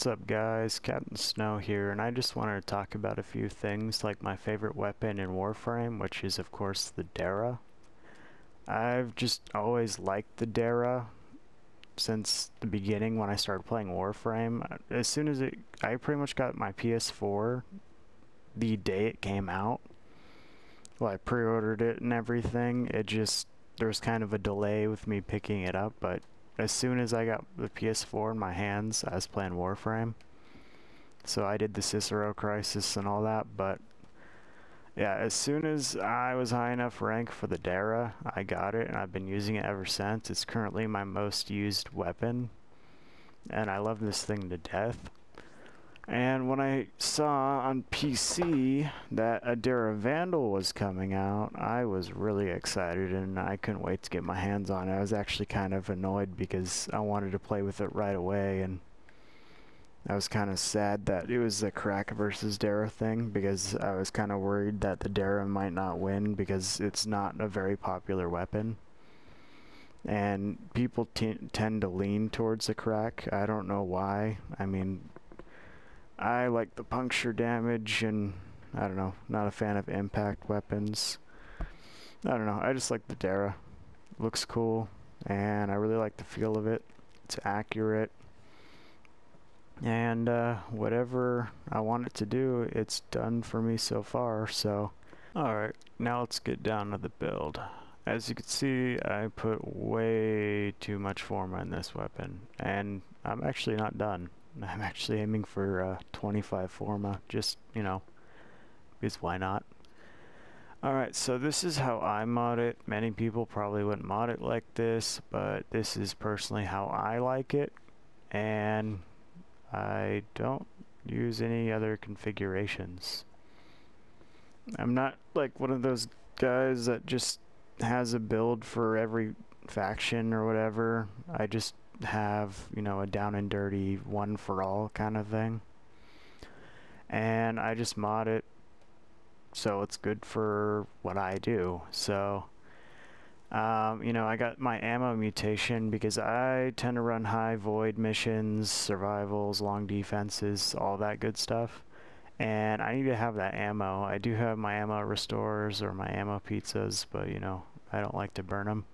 What's up guys, Captain Snow here, and I just wanted to talk about a few things like my favorite weapon in Warframe, which is of course the Dera. I've just always liked the Dera since the beginning when I started playing Warframe. As soon as I pretty much got my PS4 the day it came out. Well, I pre-ordered it and everything. There was kind of a delay with me picking it up, but as soon as I got the PS4 in my hands, I was playing Warframe. So I did the Cicero Crisis and all that, but yeah, as soon as I was high enough rank for the Dera, I got it, and I've been using it ever since. It's currently my most used weapon, and I love this thing to death. And when I saw on PC that a Dera Vandal was coming out, I was really excited and I couldn't wait to get my hands on it. I was actually kind of annoyed because I wanted to play with it right away, and I was kind of sad that it was a crack versus Dera thing because I was kind of worried that the Dera might not win because it's not a very popular weapon. And people tend to lean towards the crack. I don't know why. I mean, I like the puncture damage, and I don't know, not a fan of impact weapons. I don't know, I just like the Dera. Looks cool, and I really like the feel of it. It's accurate, and whatever I want it to do, it's done for me so far. So alright, now let's get down to the build. As you can see, I put way too much forma in this weapon, and I'm actually not done. I'm actually aiming for 25 forma, just, you know, because why not? Alright, so this is how I mod it. Many people probably wouldn't mod it like this, but this is personally how I like it, and I don't use any other configurations. I'm not like one of those guys that just has a build for every faction or whatever. I just have, you know, a down and dirty one for all kind of thing, and I just mod it so it's good for what I do. So you know, I got my ammo mutation because I tend to run high void missions, survivals, long defenses, all that good stuff, and I need to have that ammo. I do have my ammo restores or my ammo pizzas, but you know, I don't like to burn them.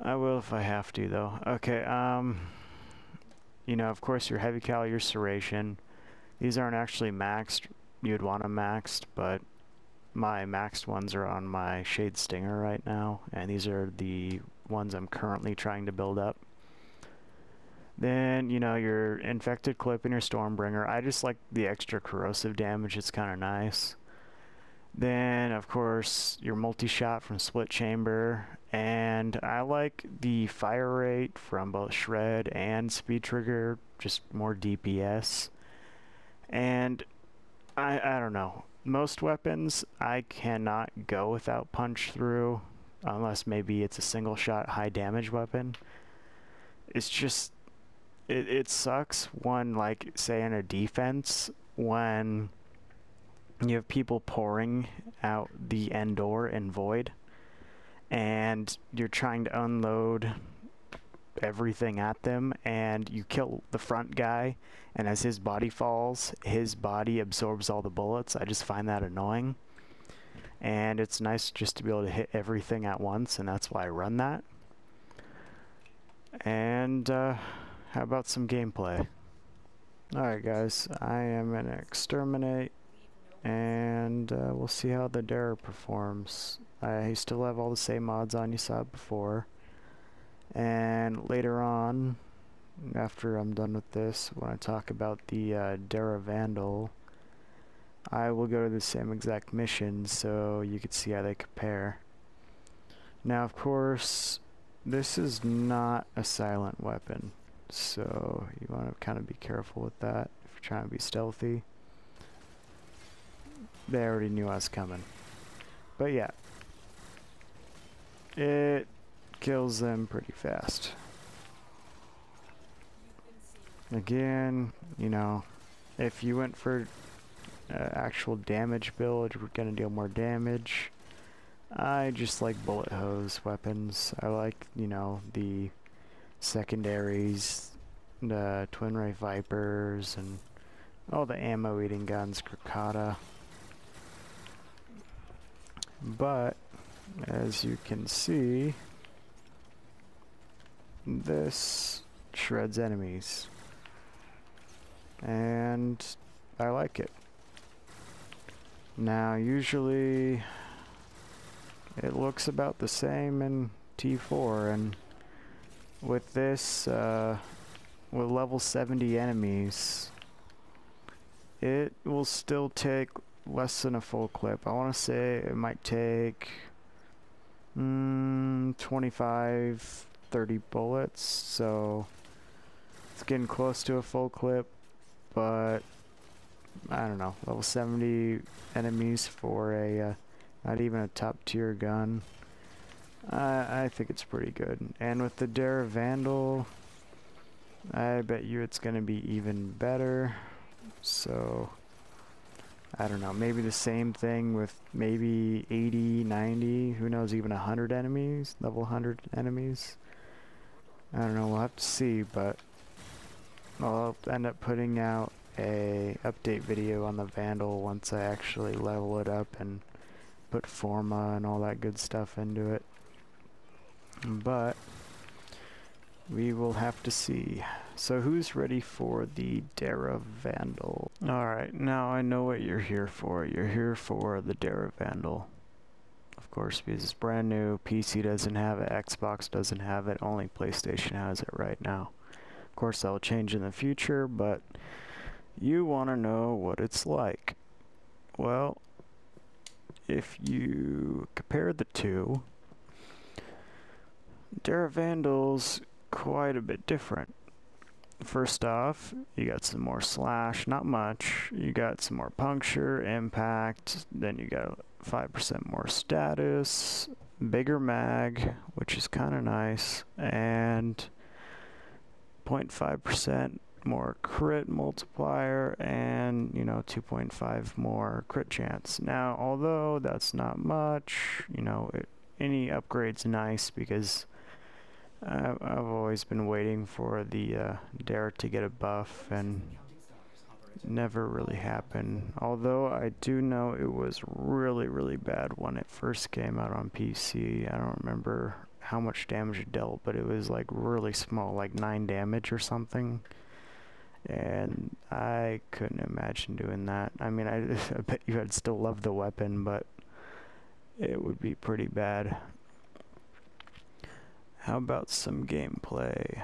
I will if I have to, though. Okay, you know, of course, your heavy cal, your serration. These aren't actually maxed. You'd want them maxed, but my maxed ones are on my Shade Stinger right now, and these are the ones I'm currently trying to build up. Then, you know, your infected clip and your Stormbringer. I just like the extra corrosive damage. It's kind of nice. Then, of course, your multi-shot from Split Chamber, and I like the fire rate from both Shred and Speed Trigger, just more DPS. And I don't know, most weapons I cannot go without punch through, unless maybe it's a single shot high damage weapon. It's just, it sucks when, like, say in a defense, when you have people pouring out the end door in Void, and you're trying to unload everything at them, and you kill the front guy, and as his body falls, his body absorbs all the bullets. I just find that annoying, and it's nice just to be able to hit everything at once, and that's why I run that. And how about some gameplay? Alright guys, I am gonna exterminate, and we'll see how the Dera performs. I still have all the same mods on you saw before, and later on, after I'm done with this, when I talk about the Dera Vandal, I will go to the same exact mission so you can see how they compare. Now, of course, this is not a silent weapon, so you want to kind of be careful with that if you're trying to be stealthy. They already knew I was coming. But yeah, it kills them pretty fast. Again, you know, if you went for actual damage build, you're gonna deal more damage. I just like bullet hose weapons. I like, you know, the secondaries, Twin Ray Vipers and all the ammo eating guns, Crocata. But as you can see, this shreds enemies, and I like it. Now usually it looks about the same in T4, and with this, with level 70 enemies, it will still take less than a full clip. I want to say it might take 25, 30 bullets, so it's getting close to a full clip, but I don't know, level 70 enemies for a not even a top tier gun, I think it's pretty good. And with the Dera Vandal, I bet you it's gonna be even better. So I don't know, maybe the same thing with maybe 80, 90, who knows, even 100 enemies, level 100 enemies. I don't know, we'll have to see, but I'll end up putting out a update video on the Vandal once I actually level it up and put Forma and all that good stuff into it. But we will have to see. So who's ready for the Dera Vandal? Alright, now I know what you're here for. You're here for the Dera Vandal. Of course, because it's brand new, PC doesn't have it, Xbox doesn't have it, only PlayStation has it right now. Of course, that'll change in the future, but you want to know what it's like. Well, if you compare the two, Dera Vandal's quite a bit different. First off, you got some more slash, not much. You got some more puncture, impact, then you got 5% more status, bigger mag, which is kind of nice, and 0.5% more crit multiplier, and 2.5 more crit chance. Now, although that's not much, any upgrade's nice, because I've always been waiting for the Dera to get a buff, and never really happened. Although I do know it was really, really bad when it first came out on PC. I don't remember how much damage it dealt, but it was like really small, like 9 damage or something. And I couldn't imagine doing that. I mean, I bet you I'd still love the weapon, but it would be pretty bad. How about some gameplay?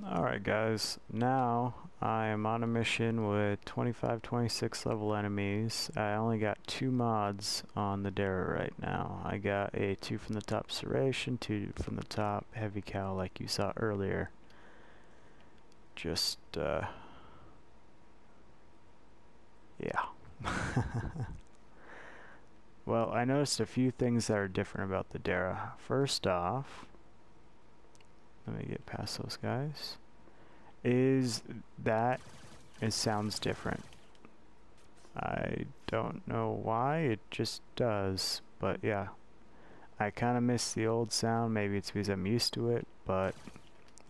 Alright guys, now I am on a mission with 25, 26 level enemies. I only got 2 mods on the Dera right now. I got a 2 from the top Serration, 2 from the top Heavy Cal like you saw earlier. Just, yeah. Well, I noticed a few things that are different about the Dera. First off, let me get past those guys, is that it sounds different. I don't know why, it just does, but yeah. I kind of miss the old sound, maybe it's because I'm used to it, but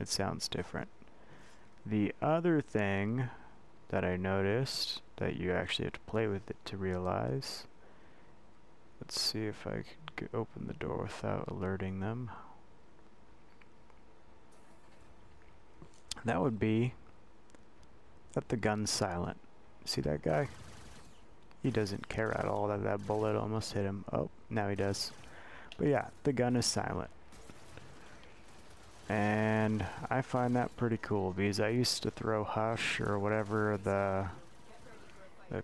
it sounds different. The other thing that I noticed, that you actually have to play with it to realize, let's see if I could open the door without alerting them. That would be that the gun's silent. See that guy? He doesn't care at all that that bullet almost hit him. Oh, now he does. But yeah, the gun is silent. And I find that pretty cool, because I used to throw Hush or whatever the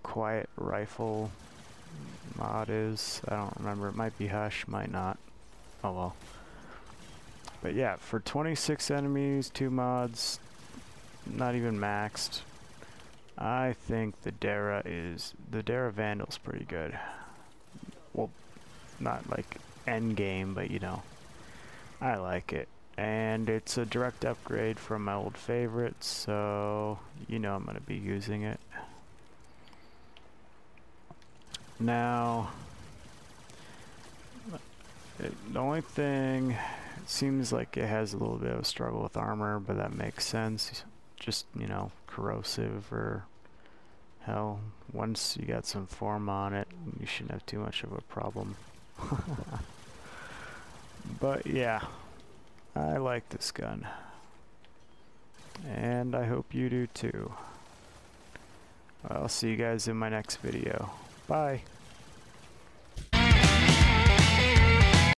quiet rifle mod is. I don't remember. It might be Hush, might not. Oh well. But yeah, for 26 enemies, 2 mods, not even maxed, I think the Dera Vandal's pretty good. Well, not like end game, but I like it. And it's a direct upgrade from my old favorites, so I'm going to be using it. Now, the only thing, it seems like it has a little bit of a struggle with armor, but that makes sense. just, you know, corrosive, or hell, once you got some form on it, you shouldn't have too much of a problem. But yeah, I like this gun. And I hope you do too. I'll see you guys in my next video. Bye!